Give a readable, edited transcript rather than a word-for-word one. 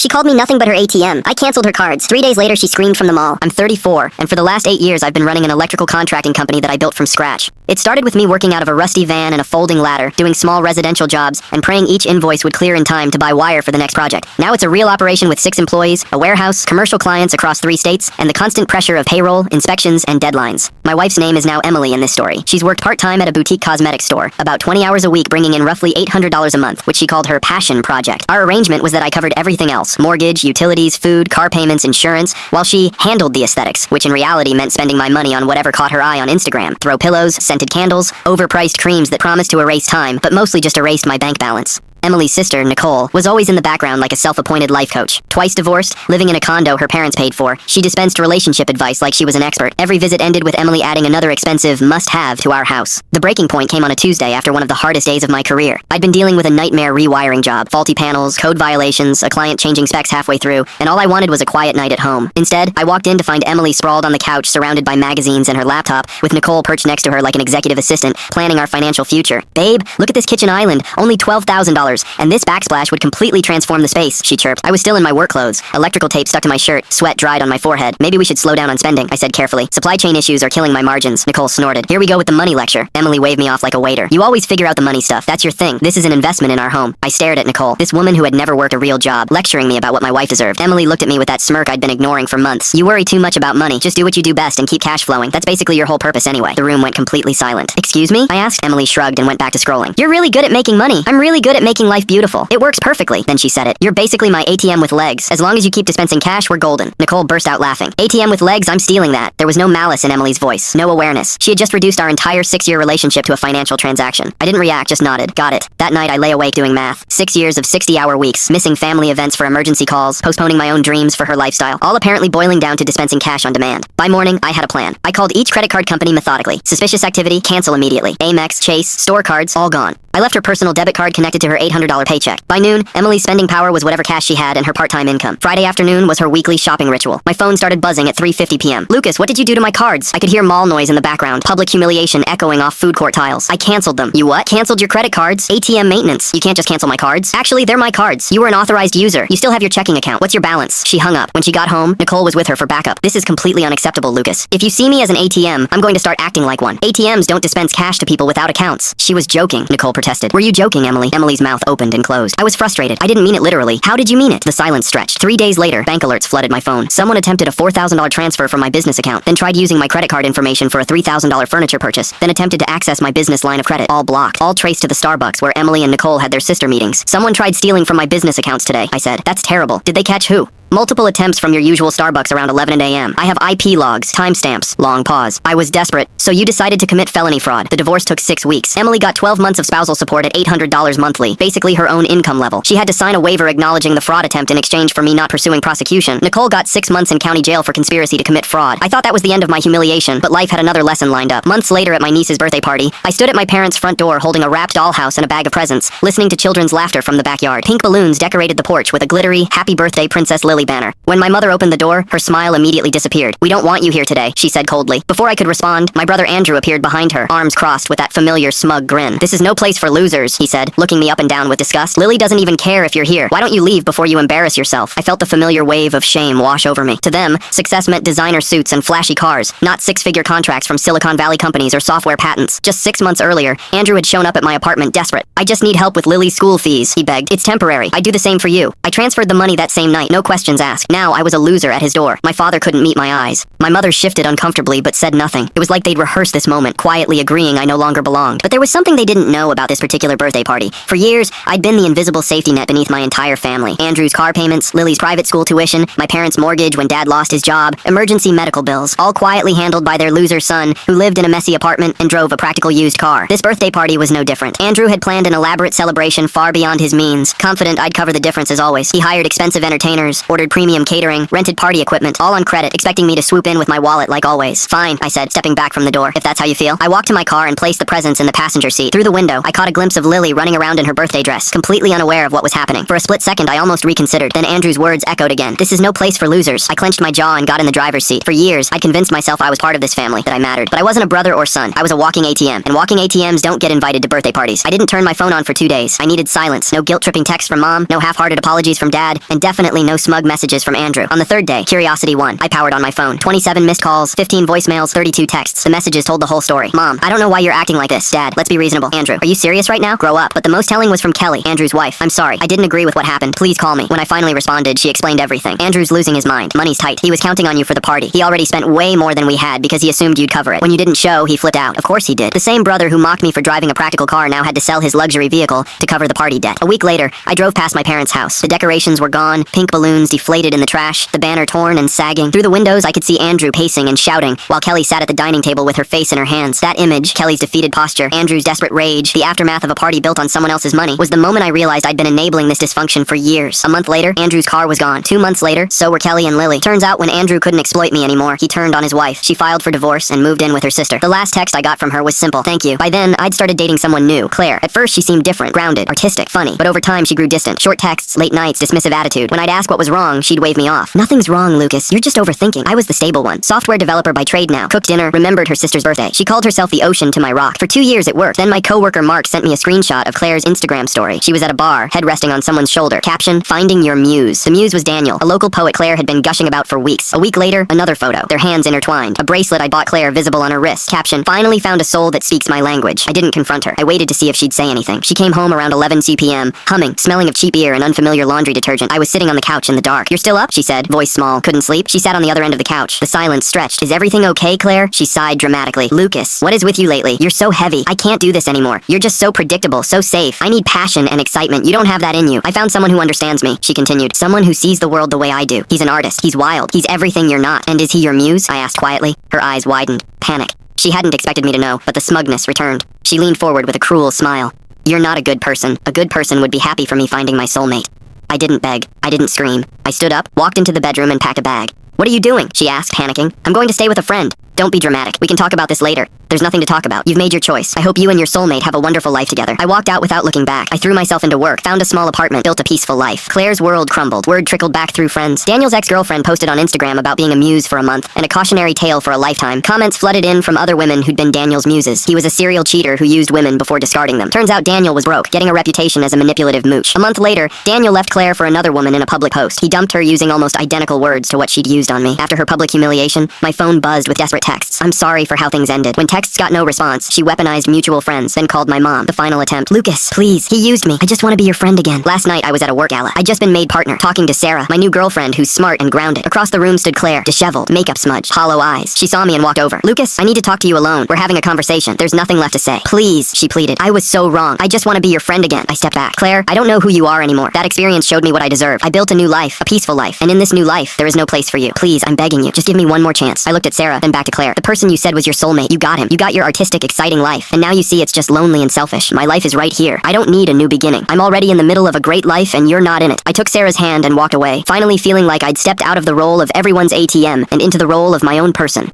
She called me nothing but her ATM. I canceled her cards. 3 days later, she screamed from the mall. I'm 34, and for the last 8 years, I've been running an electrical contracting company that I built from scratch. It started with me working out of a rusty van and a folding ladder, doing small residential jobs, and praying each invoice would clear in time to buy wire for the next project. Now it's a real operation with 6 employees, a warehouse, commercial clients across 3 states, and the constant pressure of payroll, inspections, and deadlines. My wife's name is now Emily in this story. She's worked part-time at a boutique cosmetics store, about 20 hours a week, bringing in roughly $800 a month, which she called her passion project. Our arrangement was that I covered everything else: mortgage, utilities, food, car payments, insurance, while she handled the aesthetics, which in reality meant spending my money on whatever caught her eye on Instagram. Throw pillows, scented candles, overpriced creams that promised to erase time, but mostly just erased my bank balance. Emily's sister, Nicole, was always in the background like a self-appointed life coach. Twice divorced, living in a condo her parents paid for, she dispensed relationship advice like she was an expert. Every visit ended with Emily adding another expensive must-have to our house. The breaking point came on a Tuesday after one of the hardest days of my career. I'd been dealing with a nightmare rewiring job, faulty panels, code violations, a client changing specs halfway through, and all I wanted was a quiet night at home. Instead, I walked in to find Emily sprawled on the couch surrounded by magazines and her laptop, with Nicole perched next to her like an executive assistant, planning our financial future. "Babe, look at this kitchen island, only $12,000, and this backsplash would completely transform the space," she chirped. I was still in my work clothes, electrical tape stuck to my shirt, sweat dried on my forehead. "Maybe we should slow down on spending," I said carefully. "Supply chain issues are killing my margins," Nicole snorted. "Here we go with the money lecture." Emily waved me off like a waiter. "You always figure out the money stuff. That's your thing. This is an investment in our home." I stared at Nicole, this woman who had never worked a real job, lecturing me about what my wife deserved. Emily looked at me with that smirk I'd been ignoring for months. "You worry too much about money. Just do what you do best and keep cash flowing. That's basically your whole purpose anyway." The room went completely silent. "Excuse me?" I asked. Emily shrugged and went back to scrolling. "You're really good at making money. I'm really good at making life beautiful. It works perfectly." Then she said it. "You're basically my ATM with legs. As long as you keep dispensing cash, we're golden." Nicole burst out laughing. "ATM with legs? I'm stealing that." There was no malice in Emily's voice, no awareness. She had just reduced our entire 6-year relationship to a financial transaction. I didn't react, just nodded. Got it. That night I lay awake doing math. 6 years of 60-hour weeks, missing family events for emergency calls, postponing my own dreams for her lifestyle, all apparently boiling down to dispensing cash on demand. By morning, I had a plan. I called each credit card company methodically. Suspicious activity, cancel immediately. Amex, Chase, store cards, all gone. I left her personal debit card connected to her $800 paycheck. By noon, Emily's spending power was whatever cash she had and her part-time income. Friday afternoon was her weekly shopping ritual. My phone started buzzing at 3:50 p.m. "Lucas, what did you do to my cards?" I could hear mall noise in the background, public humiliation echoing off food court tiles. "I canceled them." "You what?" "Canceled your credit cards. ATM maintenance." "You can't just cancel my cards." "Actually, they're my cards. You were an authorized user. You still have your checking account. What's your balance?" She hung up. When she got home, Nicole was with her for backup. "This is completely unacceptable, Lucas. If you see me as an ATM, I'm going to start acting like one. ATMs don't dispense cash to people without accounts." She was joking, Nicole protested. "Were you joking, Emily?" Emily's mouth opened and closed. I was frustrated. "I didn't mean it literally." "How did you mean it?" The silence stretched. 3 days later, bank alerts flooded my phone. Someone attempted a $4,000 transfer from my business account, then tried using my credit card information for a $3,000 furniture purchase, then attempted to access my business line of credit. All blocked. All traced to the Starbucks where Emily and Nicole had their sister meetings. "Someone tried stealing from my business accounts today," I said. "That's terrible. Did they catch who?" "Multiple attempts from your usual Starbucks around 11 a.m. I have IP logs, timestamps." Long pause. "I was desperate. So you decided to commit felony fraud." The divorce took 6 weeks. Emily got 12 months of spousal support at $800 monthly, basically her own income level. She had to sign a waiver acknowledging the fraud attempt in exchange for me not pursuing prosecution. Nicole got 6 months in county jail for conspiracy to commit fraud. I thought that was the end of my humiliation, but life had another lesson lined up. Months later at my niece's birthday party, I stood at my parents' front door holding a wrapped dollhouse and a bag of presents, listening to children's laughter from the backyard. Pink balloons decorated the porch with a glittery, "Happy Birthday, Princess Lily" banner. When my mother opened the door, her smile immediately disappeared. "We don't want you here today," she said coldly. Before I could respond, my brother Andrew appeared behind her, arms crossed with that familiar smug grin. "This is no place for losers," he said, looking me up and down with disgust. "Lily doesn't even care if you're here. Why don't you leave before you embarrass yourself?" I felt the familiar wave of shame wash over me. To them, success meant designer suits and flashy cars, not 6-figure contracts from Silicon Valley companies or software patents. Just 6 months earlier, Andrew had shown up at my apartment desperate. "I just need help with Lily's school fees," he begged. "It's temporary. I'd do the same for you." I transferred the money that same night, no questions asked. Now I was a loser at his door. My father couldn't meet my eyes. My mother shifted uncomfortably but said nothing. It was like they'd rehearsed this moment, quietly agreeing I no longer belonged. But there was something they didn't know about this particular birthday party. For years, I'd been the invisible safety net beneath my entire family. Andrew's car payments, Lily's private school tuition, my parents' mortgage when dad lost his job, emergency medical bills, all quietly handled by their loser son who lived in a messy apartment and drove a practical used car. This birthday party was no different. Andrew had planned an elaborate celebration far beyond his means, confident I'd cover the difference as always. He hired expensive entertainers, ordered ordered premium catering, rented party equipment, all on credit, expecting me to swoop in with my wallet like always. Fine, I said, stepping back from the door, if that's how you feel. I walked to my car and placed the presents in the passenger seat. Through the window, I caught a glimpse of Lily running around in her birthday dress, completely unaware of what was happening. For a split second, I almost reconsidered. Then Andrew's words echoed again. This is no place for losers. I clenched my jaw and got in the driver's seat. For years, I'd convinced myself I was part of this family, that I mattered. But I wasn't a brother or son. I was a walking ATM, and walking ATMs don't get invited to birthday parties. I didn't turn my phone on for 2 days. I needed silence. No guilt-tripping texts from mom, no half-hearted apologies from dad, and definitely no smug messages from Andrew. On the third day, curiosity won. I powered on my phone. 27 missed calls, 15 voicemails, 32 texts. The messages told the whole story. Mom, I don't know why you're acting like this. Dad, let's be reasonable. Andrew, are you serious right now? Grow up. But the most telling was from Kelly, Andrew's wife. I'm sorry. I didn't agree with what happened. Please call me. When I finally responded, she explained everything. Andrew's losing his mind. Money's tight. He was counting on you for the party. He already spent way more than we had because he assumed you'd cover it. When you didn't show, he flipped out. Of course he did. The same brother who mocked me for driving a practical car now had to sell his luxury vehicle to cover the party debt. A week later, I drove past my parents' house. The decorations were gone, pink balloons deflated in the trash, the banner torn and sagging. Through the windows, I could see Andrew pacing and shouting, while Kelly sat at the dining table with her face in her hands. That image, Kelly's defeated posture, Andrew's desperate rage, the aftermath of a party built on someone else's money, was the moment I realized I'd been enabling this dysfunction for years. A month later, Andrew's car was gone. 2 months later, so were Kelly and Lily. Turns out when Andrew couldn't exploit me anymore, he turned on his wife. She filed for divorce and moved in with her sister. The last text I got from her was simple, thank you. By then, I'd started dating someone new, Claire. At first, she seemed different, grounded, artistic, funny, but over time she grew distant. Short texts, late nights, dismissive attitude. When I'd ask what was wrong, she'd wave me off. Nothing's wrong, Lucas. You're just overthinking. I was the stable one. Software developer by trade now. Cooked dinner, remembered her sister's birthday. She called herself the ocean to my rock. For 2 years it worked. Then my coworker Mark sent me a screenshot of Claire's Instagram story. She was at a bar, head resting on someone's shoulder. Caption, finding your muse. The muse was Daniel, a local poet Claire had been gushing about for weeks. A week later, another photo. Their hands intertwined. A bracelet I bought Claire visible on her wrist. Caption, finally found a soul that speaks my language. I didn't confront her. I waited to see if she'd say anything. She came home around 11 p.m., humming, smelling of cheap ear and unfamiliar laundry detergent. I was sitting on the couch in the dark. You're still up? She said, voice small. Couldn't sleep? She sat on the other end of the couch. The silence stretched. Is everything okay, Claire? She sighed dramatically. Lucas, what is with you lately? You're so heavy. I can't do this anymore. You're just so predictable, so safe. I need passion and excitement. You don't have that in you. I found someone who understands me, she continued. Someone who sees the world the way I do. He's an artist. He's wild. He's everything you're not. And is he your muse? I asked quietly. Her eyes widened. Panic. She hadn't expected me to know, but the smugness returned. She leaned forward with a cruel smile. You're not a good person. A good person would be happy for me finding my soulmate. I didn't beg. I didn't scream. I stood up, walked into the bedroom and packed a bag. What are you doing? She asked, panicking. I'm going to stay with a friend. Don't be dramatic. We can talk about this later. There's nothing to talk about. You've made your choice. I hope you and your soulmate have a wonderful life together. I walked out without looking back. I threw myself into work, found a small apartment, built a peaceful life. Claire's world crumbled. Word trickled back through friends. Daniel's ex-girlfriend posted on Instagram about being a muse for a month, and a cautionary tale for a lifetime. Comments flooded in from other women who'd been Daniel's muses. He was a serial cheater who used women before discarding them. Turns out Daniel was broke, getting a reputation as a manipulative mooch. A month later, Daniel left Claire for another woman in a public post. He dumped her using almost identical words to what she'd used on me. After her public humiliation, my phone buzzed with desperate texts. I'm sorry for how things ended. When texts got no response, she weaponized mutual friends, then called my mom. The final attempt. Lucas, please. He used me. I just want to be your friend again. Last night, I was at a work gala. I'd just been made partner, talking to Sarah, my new girlfriend who's smart and grounded. Across the room stood Claire, disheveled, makeup smudge, hollow eyes. She saw me and walked over. Lucas, I need to talk to you alone. We're having a conversation. There's nothing left to say. Please, she pleaded. I was so wrong. I just want to be your friend again. I stepped back. Claire, I don't know who you are anymore. That experience showed me what I deserve. I built a new life, a peaceful life. And in this new life, there is no place for you. Please, I'm begging you. Just give me one more chance. I looked at Sarah, then back to Claire. The person you said was your soulmate. You got him. You got your artistic, exciting life. And now you see it's just lonely and selfish. My life is right here. I don't need a new beginning. I'm already in the middle of a great life and you're not in it. I took Sarah's hand and walked away, finally feeling like I'd stepped out of the role of everyone's ATM and into the role of my own person.